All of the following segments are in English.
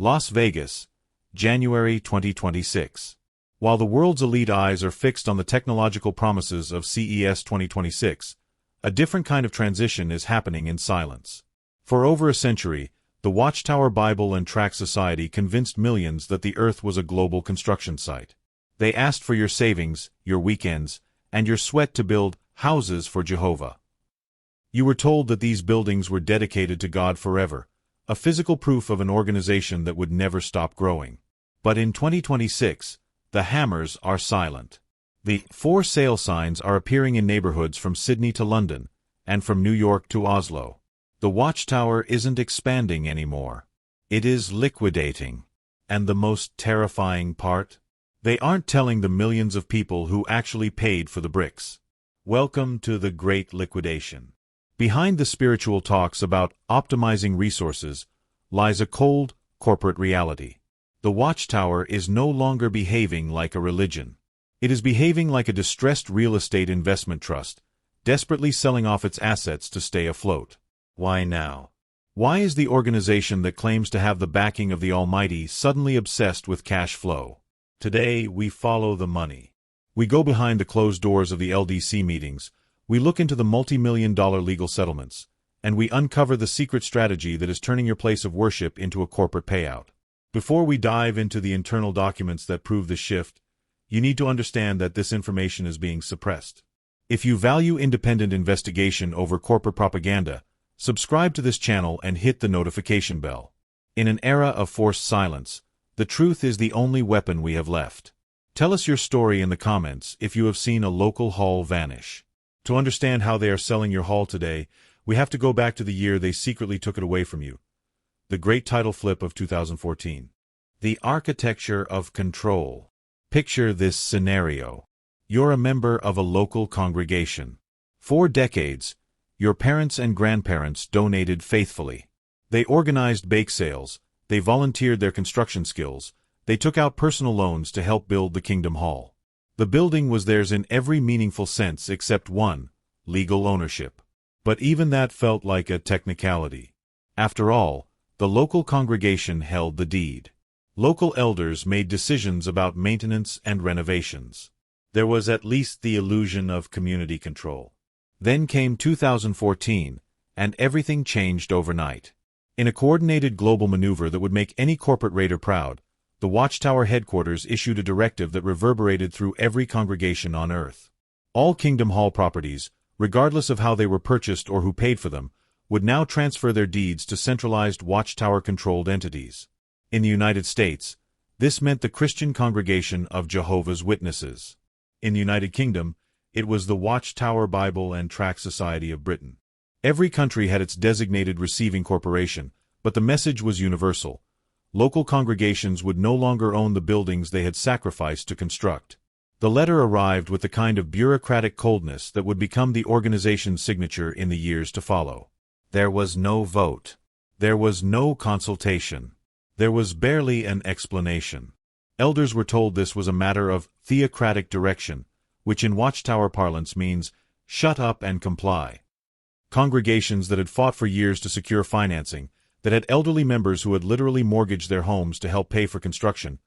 Las Vegas, January 2026. While the world's elite eyes are fixed on the technological promises of CES 2026, a different kind of transition is happening in silence. For over a century, the Watchtower Bible and Tract Society convinced millions that the Earth was a global construction site. They asked for your savings, your weekends, and your sweat to build houses for Jehovah. You were told that these buildings were dedicated to God forever, a physical proof of an organization that would never stop growing. But in 2026, the hammers are silent. The for sale signs are appearing in neighborhoods from Sydney to London, and from New York to Oslo. The Watchtower isn't expanding anymore. It is liquidating. And the most terrifying part? They aren't telling the millions of people who actually paid for the bricks. Welcome to the Great Liquidation. Behind the spiritual talks about optimizing resources lies a cold, corporate reality. The Watchtower is no longer behaving like a religion. It is behaving like a distressed real estate investment trust, desperately selling off its assets to stay afloat. Why now? Why is the organization that claims to have the backing of the Almighty suddenly obsessed with cash flow? Today, we follow the money. We go behind the closed doors of the LDC meetings, we look into the multi-million-dollar legal settlements, and we uncover the secret strategy that is turning your place of worship into a corporate payout. Before we dive into the internal documents that prove the shift, you need to understand that this information is being suppressed. If you value independent investigation over corporate propaganda, subscribe to this channel and hit the notification bell. In an era of forced silence, the truth is the only weapon we have left. Tell us your story in the comments if you have seen a local hall vanish. To understand how they are selling your hall today, we have to go back to the year they secretly took it away from you. The great title flip of 2014. The architecture of control. Picture this scenario. You're a member of a local congregation. For decades, your parents and grandparents donated faithfully. They organized bake sales, they volunteered their construction skills, they took out personal loans to help build the Kingdom Hall. The building was theirs in every meaningful sense except one, legal ownership. But even that felt like a technicality. After all, the local congregation held the deed. Local elders made decisions about maintenance and renovations. There was at least the illusion of community control. Then came 2014, and everything changed overnight. In a coordinated global maneuver that would make any corporate raider proud, the Watchtower headquarters issued a directive that reverberated through every congregation on Earth. All Kingdom Hall properties, regardless of how they were purchased or who paid for them, would now transfer their deeds to centralized Watchtower-controlled entities. In the United States, this meant the Christian Congregation of Jehovah's Witnesses. In the United Kingdom, it was the Watchtower Bible and Tract Society of Britain. Every country had its designated receiving corporation, but the message was universal. Local congregations would no longer own the buildings they had sacrificed to construct. The letter arrived with the kind of bureaucratic coldness that would become the organization's signature in the years to follow. There was no vote. There was no consultation. There was barely an explanation. Elders were told this was a matter of theocratic direction, which in Watchtower parlance means, shut up and comply. Congregations that had fought for years to secure financing, that had elderly members who had literally mortgaged their homes to help pay for construction,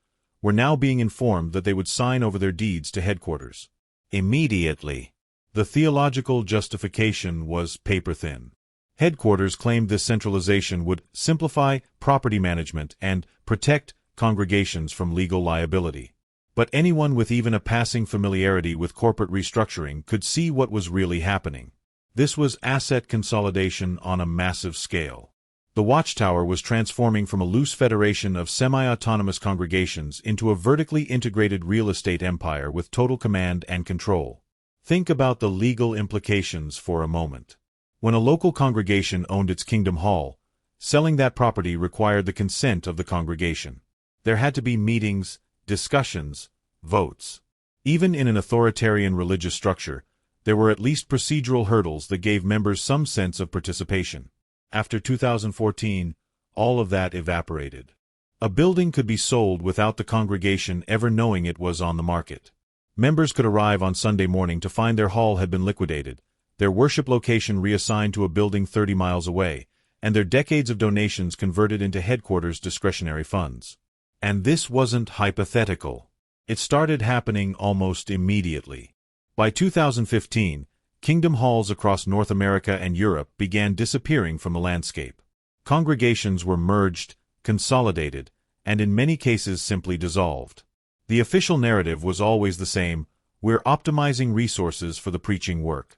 were now being informed that they would sign over their deeds to headquarters. Immediately. The theological justification was paper-thin. Headquarters claimed this centralization would simplify property management and protect congregations from legal liability. But anyone with even a passing familiarity with corporate restructuring could see what was really happening. This was asset consolidation on a massive scale. The Watchtower was transforming from a loose federation of semi-autonomous congregations into a vertically integrated real estate empire with total command and control. Think about the legal implications for a moment. When a local congregation owned its Kingdom Hall, selling that property required the consent of the congregation. There had to be meetings, discussions, votes. Even in an authoritarian religious structure, there were at least procedural hurdles that gave members some sense of participation. After 2014, all of that evaporated. A building could be sold without the congregation ever knowing it was on the market. Members could arrive on Sunday morning to find their hall had been liquidated, their worship location reassigned to a building 30 miles away, and their decades of donations converted into headquarters discretionary funds. And this wasn't hypothetical. It started happening almost immediately. By 2015, kingdom halls across North America and Europe began disappearing from the landscape. Congregations were merged, consolidated, and in many cases simply dissolved. The official narrative was always the same: we're optimizing resources for the preaching work.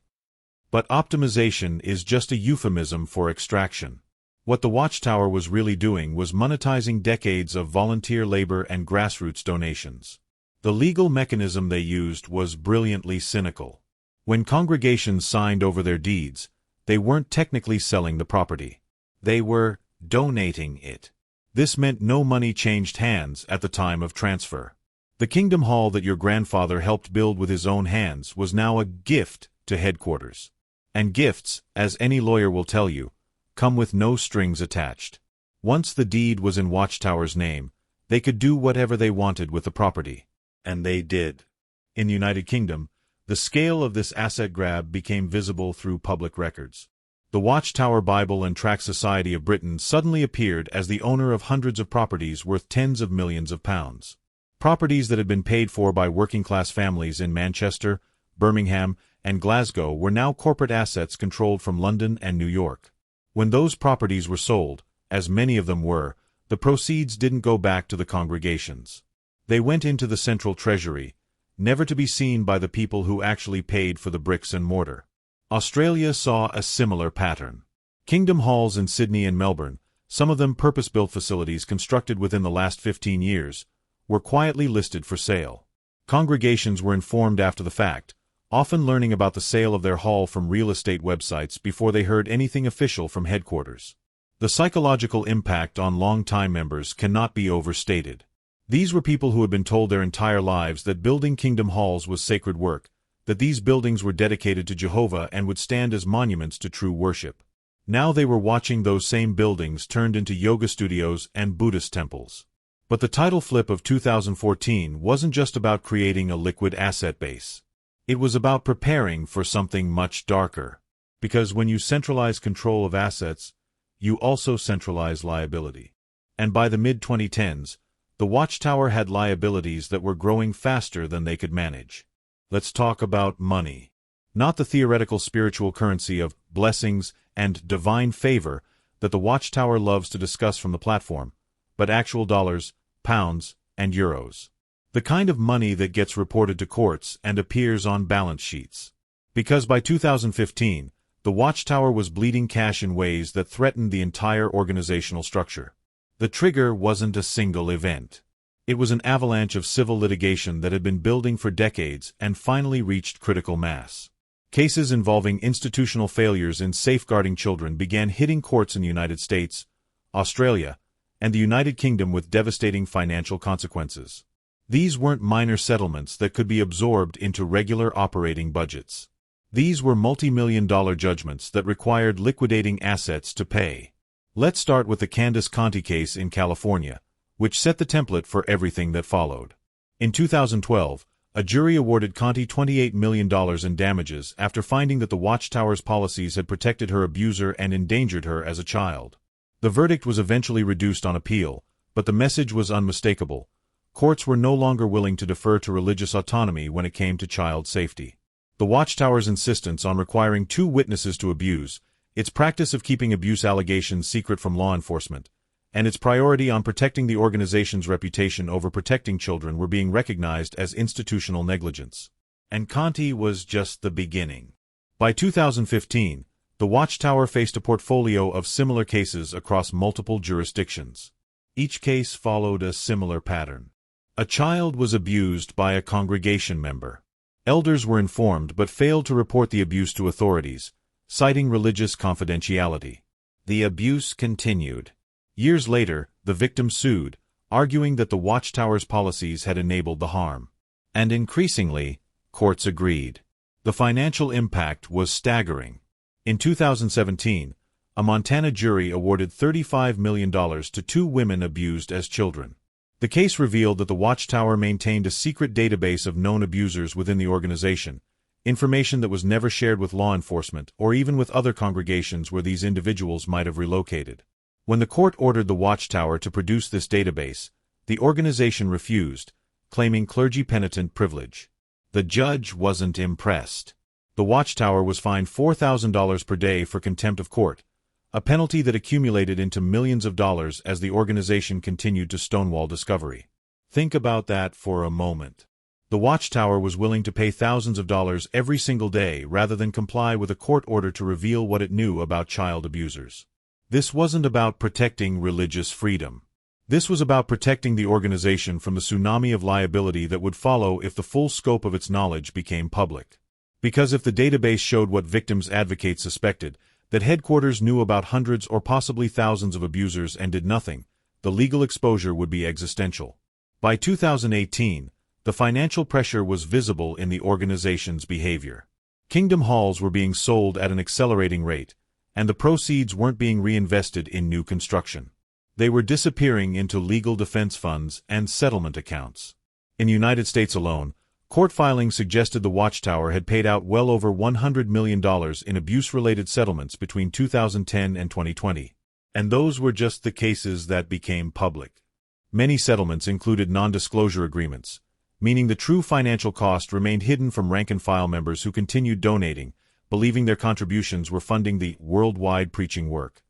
But optimization is just a euphemism for extraction. What the Watchtower was really doing was monetizing decades of volunteer labor and grassroots donations. The legal mechanism they used was brilliantly cynical. When congregations signed over their deeds, they weren't technically selling the property. They were donating it. This meant no money changed hands at the time of transfer. The kingdom hall that your grandfather helped build with his own hands was now a gift to headquarters. And gifts, as any lawyer will tell you, come with no strings attached. Once the deed was in Watchtower's name, they could do whatever they wanted with the property. And they did. In the United Kingdom, the scale of this asset grab became visible through public records. The Watchtower Bible and Tract Society of Britain suddenly appeared as the owner of hundreds of properties worth tens of millions of pounds. Properties that had been paid for by working-class families in Manchester, Birmingham, and Glasgow were now corporate assets controlled from London and New York. When those properties were sold, as many of them were, the proceeds didn't go back to the congregations. They went into the central treasury, never to be seen by the people who actually paid for the bricks and mortar. Australia saw a similar pattern. Kingdom halls in Sydney and Melbourne, some of them purpose-built facilities constructed within the last 15 years, were quietly listed for sale. Congregations were informed after the fact, often learning about the sale of their hall from real estate websites before they heard anything official from headquarters. The psychological impact on long-time members cannot be overstated. These were people who had been told their entire lives that building kingdom halls was sacred work, that these buildings were dedicated to Jehovah and would stand as monuments to true worship. Now they were watching those same buildings turned into yoga studios and Buddhist temples. But the title flip of 2014 wasn't just about creating a liquid asset base. It was about preparing for something much darker. Because when you centralize control of assets, you also centralize liability. And by the mid-2010s, the Watchtower had liabilities that were growing faster than they could manage. Let's talk about money. Not the theoretical spiritual currency of blessings and divine favor that the Watchtower loves to discuss from the platform, but actual dollars, pounds, and euros. The kind of money that gets reported to courts and appears on balance sheets. Because by 2015, the Watchtower was bleeding cash in ways that threatened the entire organizational structure. The trigger wasn't a single event. It was an avalanche of civil litigation that had been building for decades and finally reached critical mass. Cases involving institutional failures in safeguarding children began hitting courts in the United States, Australia, and the United Kingdom with devastating financial consequences. These weren't minor settlements that could be absorbed into regular operating budgets. These were multi-million-dollar judgments that required liquidating assets to pay. Let's start with the Candace Conti case in California, which set the template for everything that followed. In 2012, a jury awarded Conti $28 million in damages after finding that the Watchtower's policies had protected her abuser and endangered her as a child. The verdict was eventually reduced on appeal, but the message was unmistakable. Courts were no longer willing to defer to religious autonomy when it came to child safety. The Watchtower's insistence on requiring 2 witnesses to abuse, its practice of keeping abuse allegations secret from law enforcement, and its priority on protecting the organization's reputation over protecting children were being recognized as institutional negligence. And Conti was just the beginning. By 2015, the Watchtower faced a portfolio of similar cases across multiple jurisdictions. Each case followed a similar pattern. A child was abused by a congregation member. Elders were informed but failed to report the abuse to authorities, citing religious confidentiality. The abuse continued. Years later, the victim sued, arguing that the Watchtower's policies had enabled the harm. And increasingly, courts agreed. The financial impact was staggering. In 2017, a Montana jury awarded $35 million to 2 women abused as children. The case revealed that the Watchtower maintained a secret database of known abusers within the organization, information that was never shared with law enforcement or even with other congregations where these individuals might have relocated. When the court ordered the Watchtower to produce this database, the organization refused, claiming clergy penitent privilege. The judge wasn't impressed. The Watchtower was fined $4,000 per day for contempt of court, a penalty that accumulated into millions of dollars as the organization continued to stonewall discovery. Think about that for a moment. The Watchtower was willing to pay thousands of dollars every single day rather than comply with a court order to reveal what it knew about child abusers. This wasn't about protecting religious freedom. This was about protecting the organization from the tsunami of liability that would follow if the full scope of its knowledge became public. Because if the database showed what victims' advocates suspected, that headquarters knew about hundreds or possibly thousands of abusers and did nothing, the legal exposure would be existential. By 2018, the financial pressure was visible in the organization's behavior. Kingdom halls were being sold at an accelerating rate, and the proceeds weren't being reinvested in new construction. They were disappearing into legal defense funds and settlement accounts. In the United States alone, court filings suggested the Watchtower had paid out well over $100 million in abuse-related settlements between 2010 and 2020. And those were just the cases that became public. Many settlements included non-disclosure agreements, meaning the true financial cost remained hidden from rank-and-file members who continued donating, believing their contributions were funding the worldwide preaching work.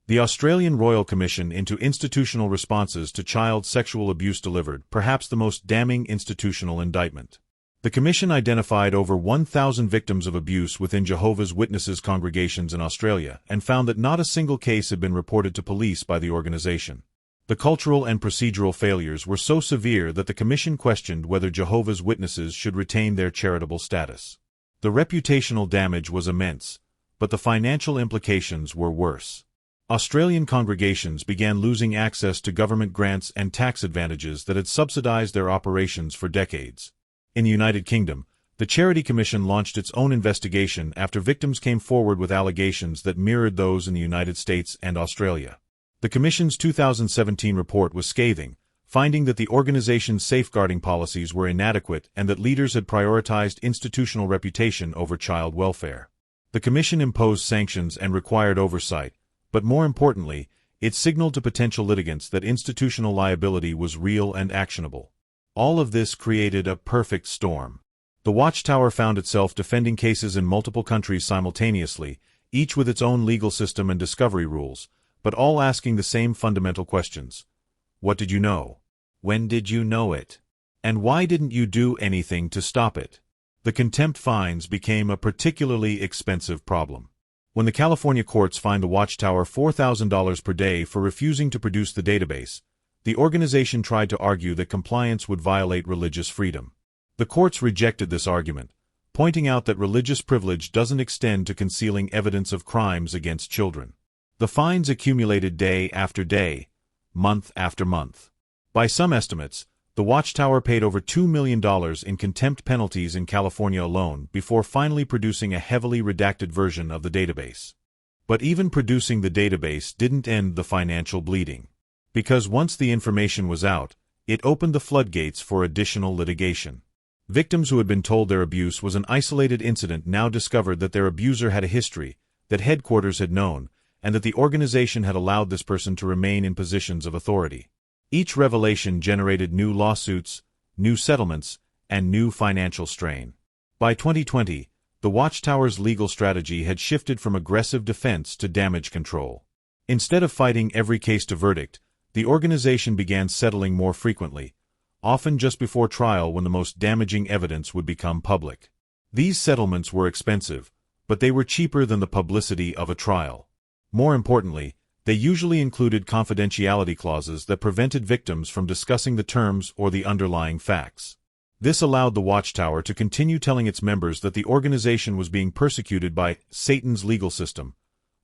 The Australian Royal Commission into Institutional Responses to Child Sexual Abuse delivered perhaps the most damning institutional indictment. The Commission identified over 1,000 victims of abuse within Jehovah's Witnesses congregations in Australia and found that not a single case had been reported to police by the organization. The cultural and procedural failures were so severe that the Commission questioned whether Jehovah's Witnesses should retain their charitable status. The reputational damage was immense, but the financial implications were worse. Australian congregations began losing access to government grants and tax advantages that had subsidized their operations for decades. In the United Kingdom, the Charity Commission launched its own investigation after victims came forward with allegations that mirrored those in the United States and Australia. The Commission's 2017 report was scathing, finding that the organization's safeguarding policies were inadequate and that leaders had prioritized institutional reputation over child welfare. The Commission imposed sanctions and required oversight, but more importantly, it signaled to potential litigants that institutional liability was real and actionable. All of this created a perfect storm. The Watchtower found itself defending cases in multiple countries simultaneously, each with its own legal system and discovery rules, but all asking the same fundamental questions. What did you know? When did you know it? And why didn't you do anything to stop it? The contempt fines became a particularly expensive problem. When the California courts fined the Watchtower $4,000 per day for refusing to produce the database, the organization tried to argue that compliance would violate religious freedom. The courts rejected this argument, pointing out that religious privilege doesn't extend to concealing evidence of crimes against children. The fines accumulated day after day, month after month. By some estimates, the Watchtower paid over $2 million in contempt penalties in California alone before finally producing a heavily redacted version of the database. But even producing the database didn't end the financial bleeding. Because once the information was out, it opened the floodgates for additional litigation. Victims who had been told their abuse was an isolated incident now discovered that their abuser had a history, that headquarters had known, and that the organization had allowed this person to remain in positions of authority. Each revelation generated new lawsuits, new settlements, and new financial strain. By 2020, the Watchtower's legal strategy had shifted from aggressive defense to damage control. Instead of fighting every case to verdict, the organization began settling more frequently, often just before trial when the most damaging evidence would become public. These settlements were expensive, but they were cheaper than the publicity of a trial. More importantly, they usually included confidentiality clauses that prevented victims from discussing the terms or the underlying facts. This allowed the Watchtower to continue telling its members that the organization was being persecuted by Satan's legal system,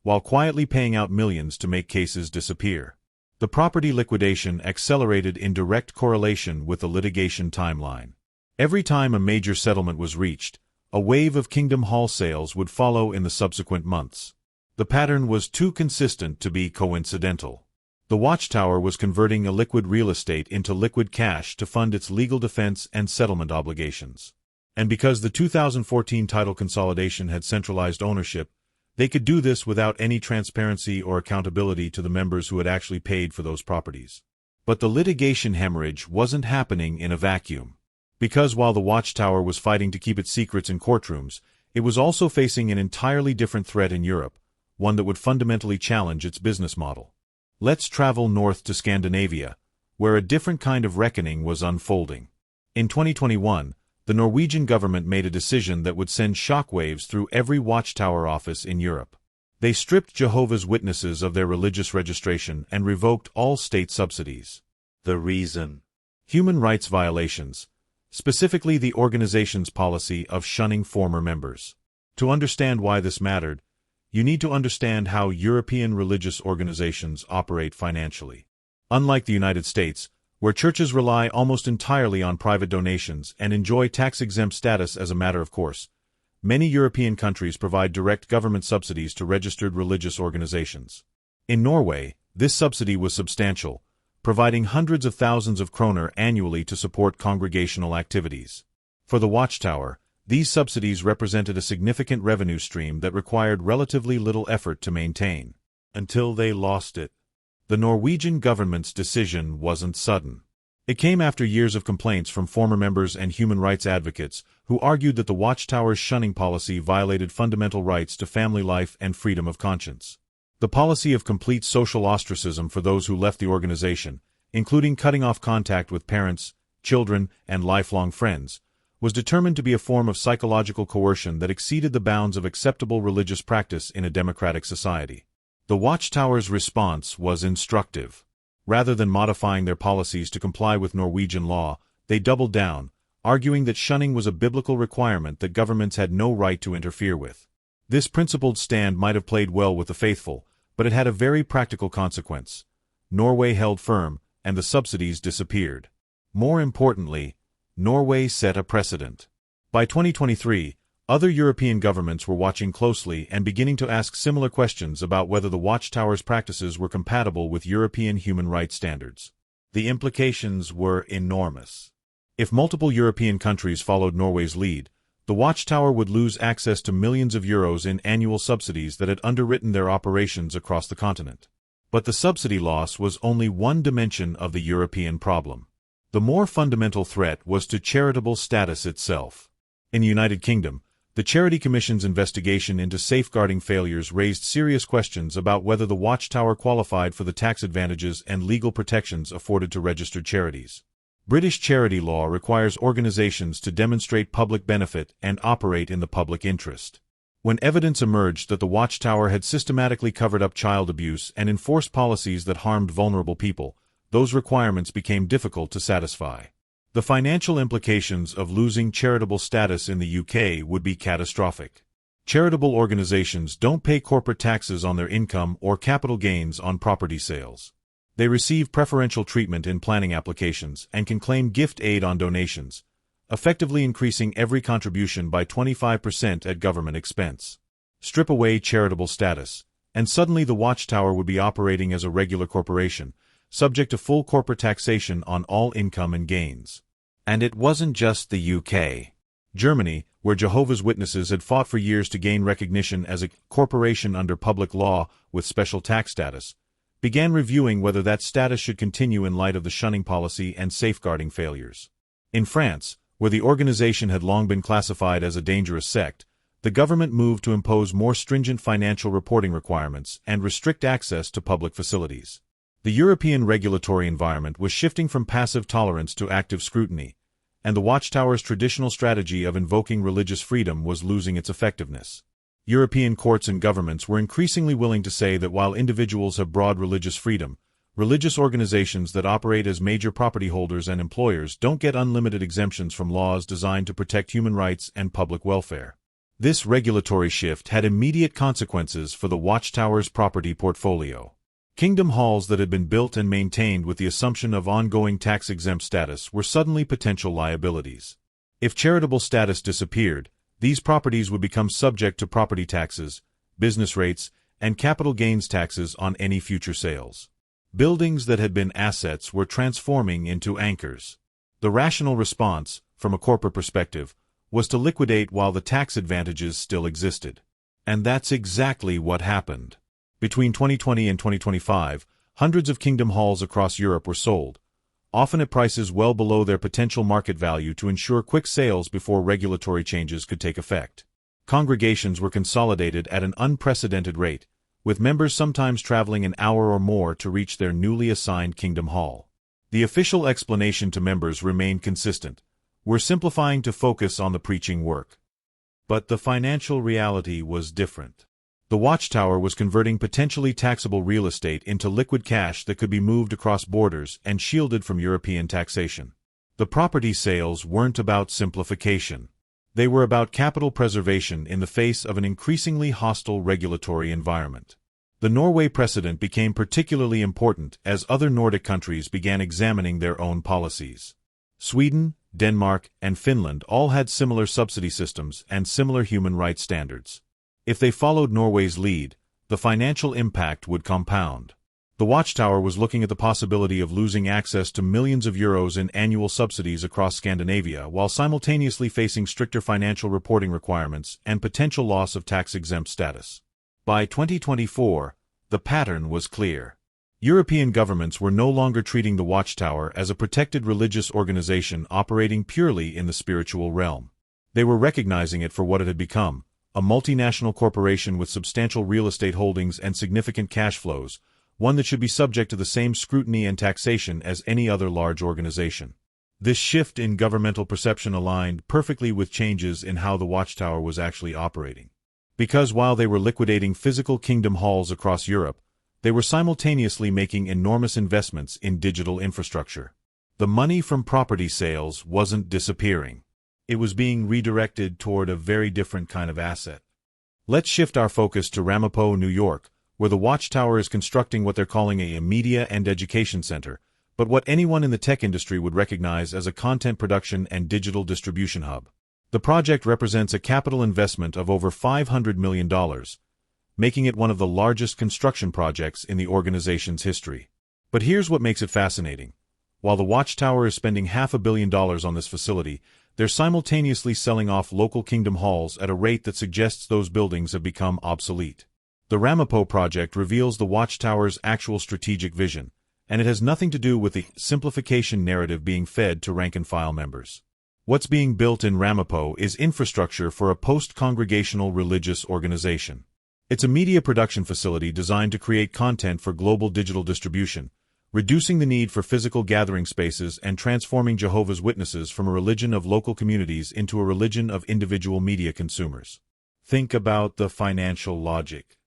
while quietly paying out millions to make cases disappear. The property liquidation accelerated in direct correlation with the litigation timeline. Every time a major settlement was reached, a wave of Kingdom Hall sales would follow in the subsequent months. The pattern was too consistent to be coincidental. The Watchtower was converting illiquid real estate into liquid cash to fund its legal defense and settlement obligations. And because the 2014 title consolidation had centralized ownership, they could do this without any transparency or accountability to the members who had actually paid for those properties. But the litigation hemorrhage wasn't happening in a vacuum. Because while the Watchtower was fighting to keep its secrets in courtrooms, it was also facing an entirely different threat in Europe, one that would fundamentally challenge its business model. Let's travel north to Scandinavia, where a different kind of reckoning was unfolding. In 2021, the Norwegian government made a decision that would send shockwaves through every Watchtower office in Europe. They stripped Jehovah's Witnesses of their religious registration and revoked all state subsidies. The reason? Human rights violations, specifically the organization's policy of shunning former members. To understand why this mattered, you need to understand how European religious organizations operate financially. Unlike the United States, where churches rely almost entirely on private donations and enjoy tax-exempt status as a matter of course, many European countries provide direct government subsidies to registered religious organizations. In Norway, this subsidy was substantial, providing hundreds of thousands of kroner annually to support congregational activities. For the Watchtower, these subsidies represented a significant revenue stream that required relatively little effort to maintain. Until they lost it. The Norwegian government's decision wasn't sudden. It came after years of complaints from former members and human rights advocates who argued that the Watchtower's shunning policy violated fundamental rights to family life and freedom of conscience. The policy of complete social ostracism for those who left the organization, including cutting off contact with parents, children, and lifelong friends, was determined to be a form of psychological coercion that exceeded the bounds of acceptable religious practice in a democratic society. The Watchtower's response was instructive. Rather than modifying their policies to comply with Norwegian law, they doubled down, arguing that shunning was a biblical requirement that governments had no right to interfere with. This principled stand might have played well with the faithful, but it had a very practical consequence. Norway held firm, and the subsidies disappeared. More importantly, Norway set a precedent. By 2023, other European governments were watching closely and beginning to ask similar questions about whether the Watchtower's practices were compatible with European human rights standards. The implications were enormous. If multiple European countries followed Norway's lead, the Watchtower would lose access to millions of euros in annual subsidies that had underwritten their operations across the continent. But the subsidy loss was only one dimension of the European problem. The more fundamental threat was to charitable status itself. In the United Kingdom, the Charity Commission's investigation into safeguarding failures raised serious questions about whether the Watchtower qualified for the tax advantages and legal protections afforded to registered charities. British charity law requires organizations to demonstrate public benefit and operate in the public interest. When evidence emerged that the Watchtower had systematically covered up child abuse and enforced policies that harmed vulnerable people, those requirements became difficult to satisfy. The financial implications of losing charitable status in the UK would be catastrophic. Charitable organizations don't pay corporate taxes on their income or capital gains on property sales. They receive preferential treatment in planning applications and can claim gift aid on donations, effectively increasing every contribution by 25% at government expense. Strip away charitable status, and suddenly the Watchtower would be operating as a regular corporation, subject to full corporate taxation on all income and gains. And it wasn't just the UK. Germany, where Jehovah's Witnesses had fought for years to gain recognition as a corporation under public law with special tax status, began reviewing whether that status should continue in light of the shunning policy and safeguarding failures. In France, where the organization had long been classified as a dangerous sect, the government moved to impose more stringent financial reporting requirements and restrict access to public facilities. The European regulatory environment was shifting from passive tolerance to active scrutiny, and the Watchtower's traditional strategy of invoking religious freedom was losing its effectiveness. European courts and governments were increasingly willing to say that while individuals have broad religious freedom, religious organizations that operate as major property holders and employers don't get unlimited exemptions from laws designed to protect human rights and public welfare. This regulatory shift had immediate consequences for the Watchtower's property portfolio. Kingdom halls that had been built and maintained with the assumption of ongoing tax-exempt status were suddenly potential liabilities. If charitable status disappeared, these properties would become subject to property taxes, business rates, and capital gains taxes on any future sales. Buildings that had been assets were transforming into anchors. The rational response, from a corporate perspective, was to liquidate while the tax advantages still existed. And that's exactly what happened. Between 2020 and 2025, hundreds of kingdom halls across Europe were sold, often at prices well below their potential market value to ensure quick sales before regulatory changes could take effect. Congregations were consolidated at an unprecedented rate, with members sometimes traveling an hour or more to reach their newly assigned kingdom hall. The official explanation to members remained consistent: we're simplifying to focus on the preaching work. But the financial reality was different. The Watchtower was converting potentially taxable real estate into liquid cash that could be moved across borders and shielded from European taxation. The property sales weren't about simplification. They were about capital preservation in the face of an increasingly hostile regulatory environment. The Norway Precedent became particularly important as other Nordic countries began examining their own policies. Sweden, Denmark, and Finland all had similar subsidy systems and similar human rights standards. If they followed Norway's lead, the financial impact would compound. The Watchtower was looking at the possibility of losing access to millions of euros in annual subsidies across Scandinavia while simultaneously facing stricter financial reporting requirements and potential loss of tax-exempt status. By 2024, the pattern was clear. European governments were no longer treating the Watchtower as a protected religious organization operating purely in the spiritual realm. They were recognizing it for what it had become: a multinational corporation with substantial real estate holdings and significant cash flows, one that should be subject to the same scrutiny and taxation as any other large organization. This shift in governmental perception aligned perfectly with changes in how the Watchtower was actually operating. Because while they were liquidating physical kingdom halls across Europe, they were simultaneously making enormous investments in digital infrastructure. The money from property sales wasn't disappearing. It was being redirected toward a very different kind of asset. Let's shift our focus to Ramapo, New York, where the Watchtower is constructing what they're calling a media and education center, but what anyone in the tech industry would recognize as a content production and digital distribution hub. The project represents a capital investment of over $500 million, making it one of the largest construction projects in the organization's history. But here's what makes it fascinating. While the Watchtower is spending $500 million on this facility, they're simultaneously selling off local kingdom halls at a rate that suggests those buildings have become obsolete. The Ramapo project reveals the Watchtower's actual strategic vision, and it has nothing to do with the simplification narrative being fed to rank-and-file members. What's being built in Ramapo is infrastructure for a post-congregational religious organization. It's a media production facility designed to create content for global digital distribution, reducing the need for physical gathering spaces and transforming Jehovah's Witnesses from a religion of local communities into a religion of individual media consumers. Think about the financial logic.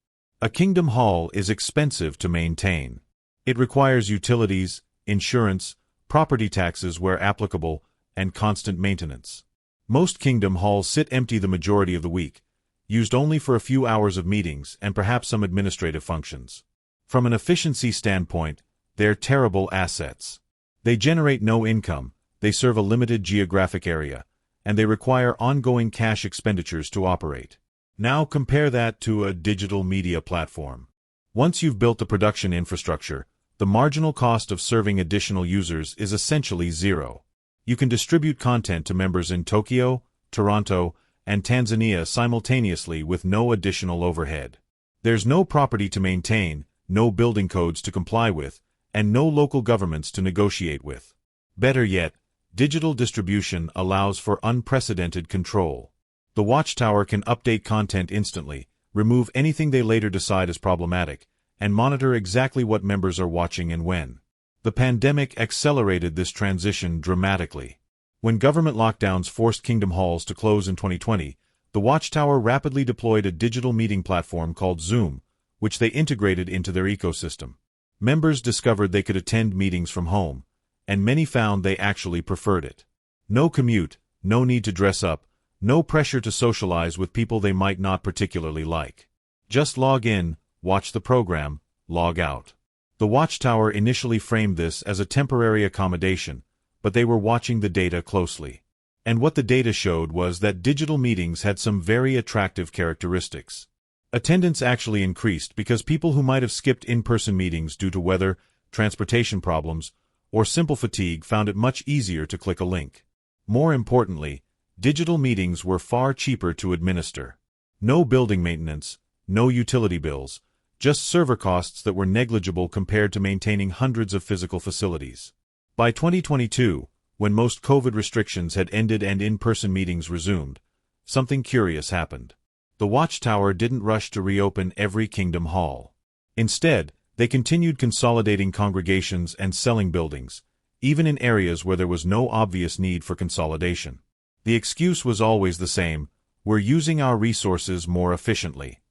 A kingdom hall is expensive to maintain. It requires utilities, insurance, property taxes where applicable, and constant maintenance. Most kingdom halls sit empty the majority of the week, used only for a few hours of meetings and perhaps some administrative functions. From an efficiency standpoint, they're terrible assets. They generate no income, they serve a limited geographic area, and they require ongoing cash expenditures to operate. Now compare that to a digital media platform. Once you've built the production infrastructure, the marginal cost of serving additional users is essentially zero. You can distribute content to members in Tokyo, Toronto, and Tanzania simultaneously with no additional overhead. There's no property to maintain, no building codes to comply with, and no local governments to negotiate with. Better yet, digital distribution allows for unprecedented control. The Watchtower can update content instantly, remove anything they later decide is problematic, and monitor exactly what members are watching and when. The pandemic accelerated this transition dramatically. When government lockdowns forced kingdom halls to close in 2020, the Watchtower rapidly deployed a digital meeting platform called Zoom, which they integrated into their ecosystem. Members discovered they could attend meetings from home, and many found they actually preferred it. No commute, no need to dress up, no pressure to socialize with people they might not particularly like. Just log in, watch the program, log out. The Watchtower initially framed this as a temporary accommodation, but they were watching the data closely. And what the data showed was that digital meetings had some very attractive characteristics. Attendance actually increased because people who might have skipped in-person meetings due to weather, transportation problems, or simple fatigue found it much easier to click a link. More importantly, Digital meetings were far cheaper to administer. No building maintenance, no utility bills, just server costs that were negligible compared to maintaining hundreds of physical facilities. By 2022, when most COVID restrictions had ended and in-person meetings resumed, something curious happened. The Watchtower didn't rush to reopen every Kingdom Hall. Instead, they continued consolidating congregations and selling buildings, even in areas where there was no obvious need for consolidation. The excuse was always the same: we're using our resources more efficiently.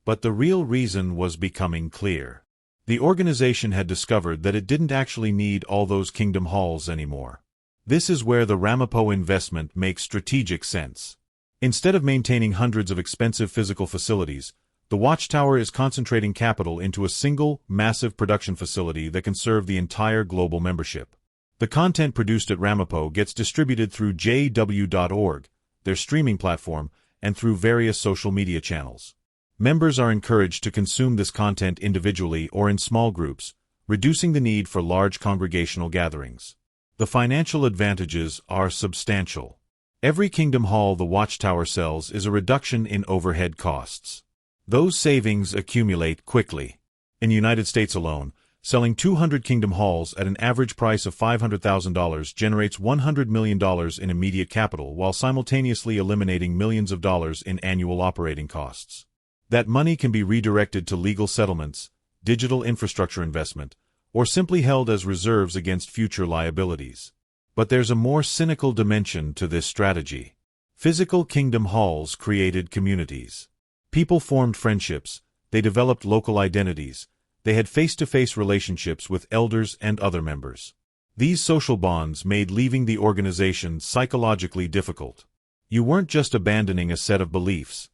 But the real reason was becoming clear. The organization had discovered that it didn't actually need all those Kingdom Halls anymore. This is where the Ramapo investment makes strategic sense. Instead of maintaining hundreds of expensive physical facilities, the Watchtower is concentrating capital into a single, massive production facility that can serve the entire global membership. The content produced at Ramapo gets distributed through jw.org, their streaming platform, and through various social media channels. Members are encouraged to consume this content individually or in small groups, reducing the need for large congregational gatherings. The financial advantages are substantial. Every Kingdom Hall the Watchtower sells is a reduction in overhead costs. Those savings accumulate quickly. In the United States alone, selling 200 Kingdom Halls at an average price of $500,000 generates $100 million in immediate capital while simultaneously eliminating millions of dollars in annual operating costs. That money can be redirected to legal settlements, digital infrastructure investment, or simply held as reserves against future liabilities. But there's a more cynical dimension to this strategy. Physical Kingdom Halls created communities. People formed friendships, they developed local identities, they had face-to-face relationships with elders and other members. These social bonds made leaving the organization psychologically difficult. You weren't just abandoning a set of beliefs.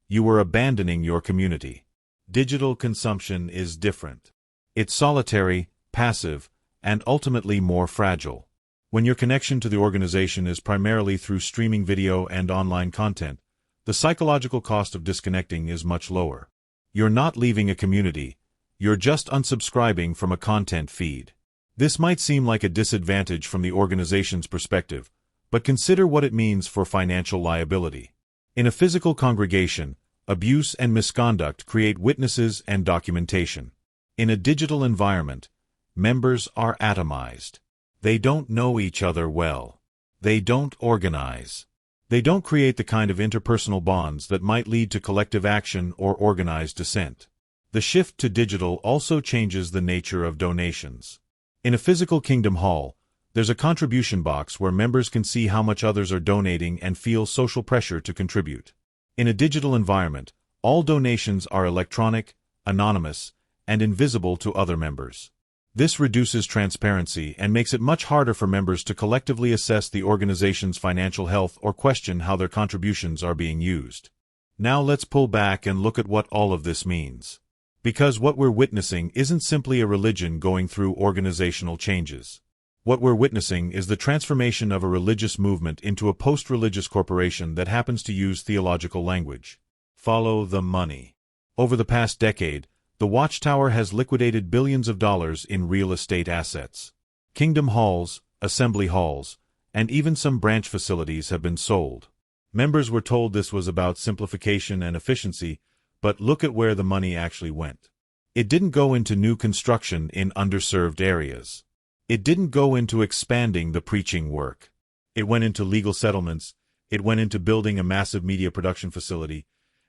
You were abandoning your community. Digital consumption is different. It's solitary, passive, and ultimately more fragile. When your connection to the organization is primarily through streaming video and online content, the psychological cost of disconnecting is much lower. You're not leaving a community, you're just unsubscribing from a content feed. This might seem like a disadvantage from the organization's perspective, but consider what it means for financial liability. In a physical congregation, abuse and misconduct create witnesses and documentation. In a digital environment, members are atomized. They don't know each other well. They don't organize. They don't create the kind of interpersonal bonds that might lead to collective action or organized dissent. The shift to digital also changes the nature of donations. In a physical Kingdom Hall, there's a contribution box where members can see how much others are donating and feel social pressure to contribute. In a digital environment, all donations are electronic, anonymous, and invisible to other members. This reduces transparency and makes it much harder for members to collectively assess the organization's financial health or question how their contributions are being used. Now let's pull back and look at what all of this means. Because what we're witnessing isn't simply a religion going through organizational changes. What we're witnessing is the transformation of a religious movement into a post-religious corporation that happens to use theological language. Follow the money. Over the past decade, the Watchtower has liquidated billions of dollars in real estate assets. Kingdom Halls, assembly halls, and even some branch facilities have been sold. Members were told this was about simplification and efficiency, but look at where the money actually went. It didn't go into new construction in underserved areas. It didn't go into expanding the preaching work. It went into legal settlements, it went into building a massive media production facility,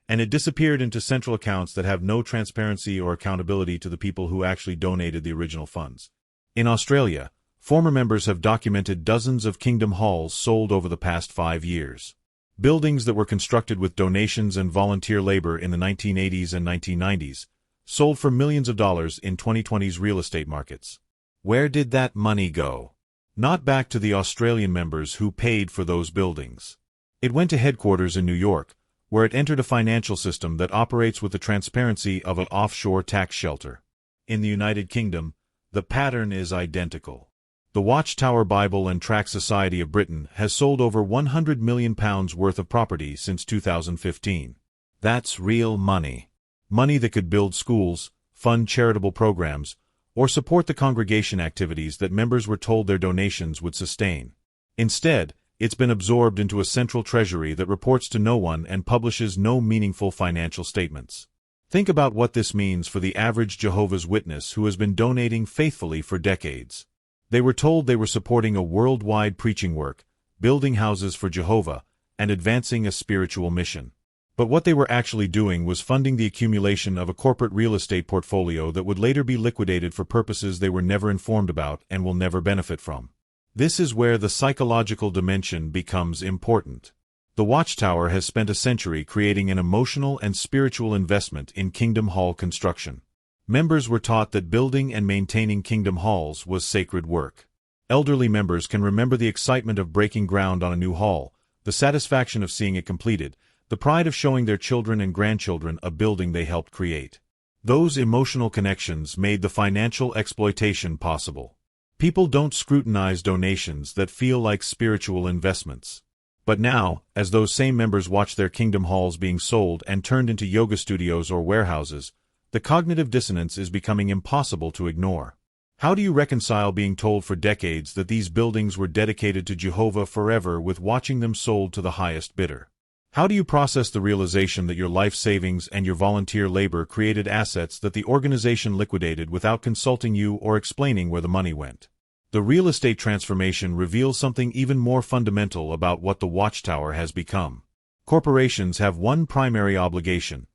and it disappeared into central accounts that have no transparency or accountability to the people who actually donated the original funds. In Australia, former members have documented dozens of Kingdom Halls sold over the past 5 years. Buildings that were constructed with donations and volunteer labor in the 1980s and 1990s, sold for millions of dollars in 2020's real estate markets. Where did that money go? Not back to the Australian members who paid for those buildings. It went to headquarters in New York, where it entered a financial system that operates with the transparency of an offshore tax shelter. In the United Kingdom, the pattern is identical. The Watchtower Bible and Tract Society of Britain has sold over £100 million worth of property since 2015. That's real money. Money that could build schools, fund charitable programs, or support the congregation activities that members were told their donations would sustain. Instead, It's been absorbed into a central treasury that reports to no one and publishes no meaningful financial statements. Think about what this means for the average Jehovah's Witness who has been donating faithfully for decades. They were told they were supporting a worldwide preaching work, building houses for Jehovah, and advancing a spiritual mission. But what they were actually doing was funding the accumulation of a corporate real estate portfolio that would later be liquidated for purposes they were never informed about and will never benefit from. This is where the psychological dimension becomes important. The Watchtower has spent a century creating an emotional and spiritual investment in Kingdom Hall construction. Members were taught that building and maintaining Kingdom Halls was sacred work. Elderly members can remember the excitement of breaking ground on a new hall, the satisfaction of seeing it completed, the pride of showing their children and grandchildren a building they helped create. Those emotional connections made the financial exploitation possible. People don't scrutinize donations that feel like spiritual investments. But now, as those same members watch their Kingdom Halls being sold and turned into yoga studios or warehouses, the cognitive dissonance is becoming impossible to ignore. How do you reconcile being told for decades that these buildings were dedicated to Jehovah forever with watching them sold to the highest bidder? How do you process the realization that your life savings and your volunteer labor created assets that the organization liquidated without consulting you or explaining where the money went? The real estate transformation reveals something even more fundamental about what the Watchtower has become. Corporations have one primary obligation: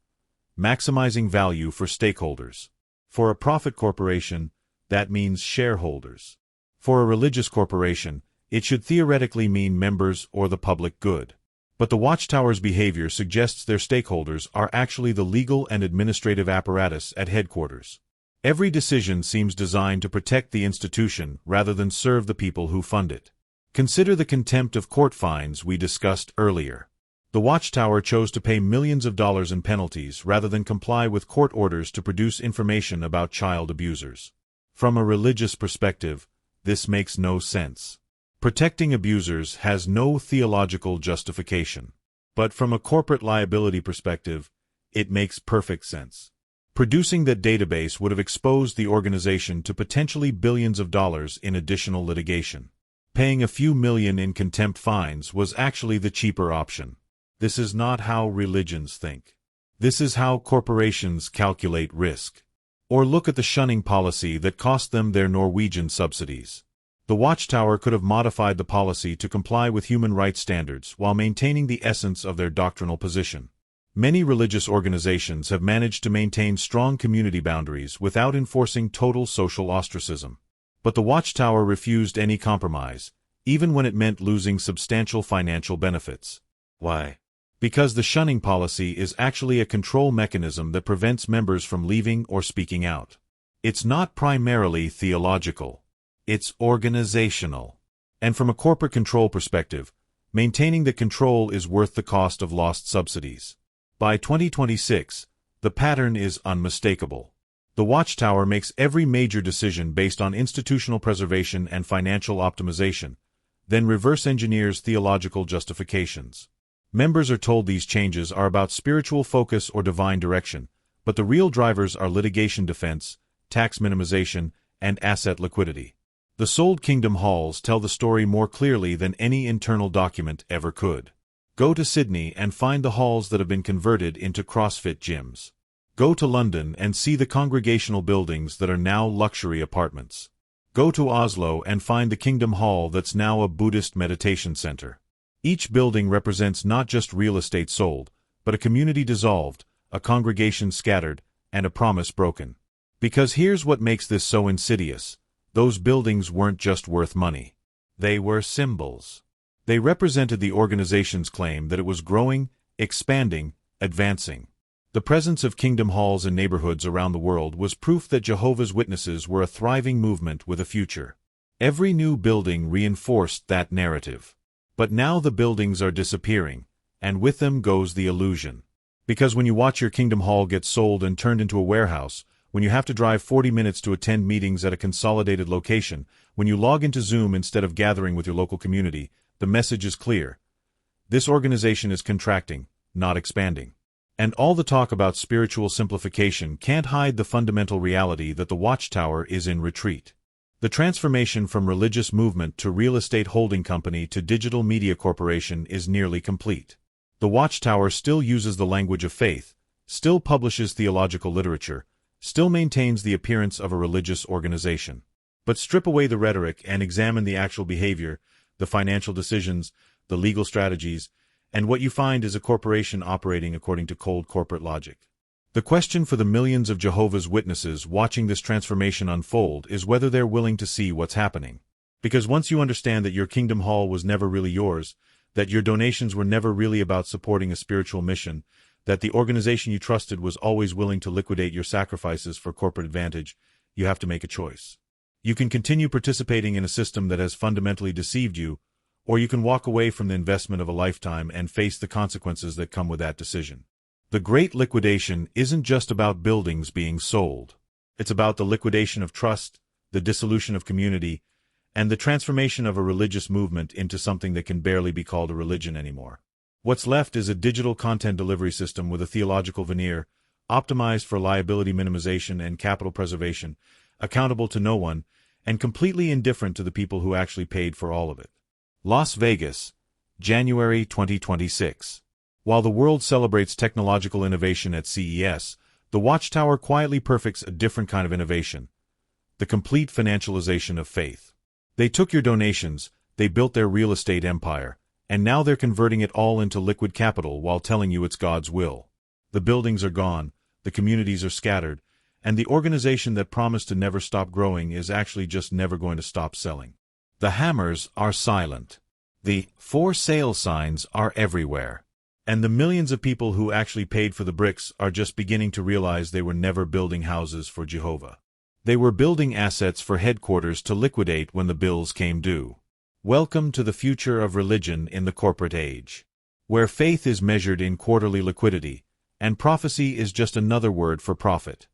maximizing value for stakeholders. For a profit corporation, that means shareholders. For a religious corporation, it should theoretically mean members or the public good. But the Watchtower's behavior suggests their stakeholders are actually the legal and administrative apparatus at headquarters. Every decision seems designed to protect the institution rather than serve the people who fund it. Consider the contempt of court fines we discussed earlier. The Watchtower chose to pay millions of dollars in penalties rather than comply with court orders to produce information about child abusers. From a religious perspective, this makes no sense. Protecting abusers has no theological justification. But from a corporate liability perspective, it makes perfect sense. Producing that database would have exposed the organization to potentially billions of dollars in additional litigation. Paying a few million in contempt fines was actually the cheaper option. This is not how religions think. This is how corporations calculate risk. Or look at the shunning policy that cost them their Norwegian subsidies. The Watchtower could have modified the policy to comply with human rights standards while maintaining the essence of their doctrinal position. Many religious organizations have managed to maintain strong community boundaries without enforcing total social ostracism. But the Watchtower refused any compromise, even when it meant losing substantial financial benefits. Why? Because the shunning policy is actually a control mechanism that prevents members from leaving or speaking out. It's not primarily theological. It's organizational. And from a corporate control perspective, maintaining that control is worth the cost of lost subsidies. By 2026, the pattern is unmistakable. The Watchtower makes every major decision based on institutional preservation and financial optimization, then reverse engineers theological justifications. Members are told these changes are about spiritual focus or divine direction, but the real drivers are litigation defense, tax minimization, and asset liquidity. The sold Kingdom Halls tell the story more clearly than any internal document ever could. Go to Sydney and find the halls that have been converted into CrossFit gyms. Go to London and see the congregational buildings that are now luxury apartments. Go to Oslo and find the Kingdom Hall that's now a Buddhist meditation center. Each building represents not just real estate sold, but a community dissolved, a congregation scattered, and a promise broken. Because here's what makes this so insidious. Those buildings weren't just worth money. They were symbols. They represented the organization's claim that it was growing, expanding, advancing. The presence of Kingdom Halls in neighborhoods around the world was proof that Jehovah's Witnesses were a thriving movement with a future. Every new building reinforced that narrative. But now the buildings are disappearing, and with them goes the illusion. Because when you watch your Kingdom Hall get sold and turned into a warehouse, when you have to drive 40 minutes to attend meetings at a consolidated location, when you log into Zoom instead of gathering with your local community, the message is clear. This organization is contracting, not expanding. And all the talk about spiritual simplification can't hide the fundamental reality that the Watchtower is in retreat. The transformation from religious movement to real estate holding company to digital media corporation is nearly complete. The Watchtower still uses the language of faith, still publishes theological literature, still maintains the appearance of a religious organization. But strip away the rhetoric and examine the actual behavior, the financial decisions, the legal strategies, and what you find is a corporation operating according to cold corporate logic. The question for the millions of Jehovah's Witnesses watching this transformation unfold is whether they're willing to see what's happening. Because once you understand that your kingdom hall was never really yours, that your donations were never really about supporting a spiritual mission, that the organization you trusted was always willing to liquidate your sacrifices for corporate advantage, you have to make a choice. You can continue participating in a system that has fundamentally deceived you, or you can walk away from the investment of a lifetime and face the consequences that come with that decision. The Great Liquidation isn't just about buildings being sold. It's about the liquidation of trust, the dissolution of community, and the transformation of a religious movement into something that can barely be called a religion anymore. What's left is a digital content delivery system with a theological veneer, optimized for liability minimization and capital preservation, accountable to no one, and completely indifferent to the people who actually paid for all of it. Las Vegas, January 2026. While the world celebrates technological innovation at CES, the Watchtower quietly perfects a different kind of innovation: the complete financialization of faith. They took your donations, they built their real estate empire, and now they're converting it all into liquid capital while telling you it's God's will. The buildings are gone, the communities are scattered, and the organization that promised to never stop growing is actually just never going to stop selling. The hammers are silent. The for sale signs are everywhere. And the millions of people who actually paid for the bricks are just beginning to realize they were never building houses for Jehovah. They were building assets for headquarters to liquidate when the bills came due. Welcome to the future of religion in the corporate age, where faith is measured in quarterly liquidity, and prophecy is just another word for profit.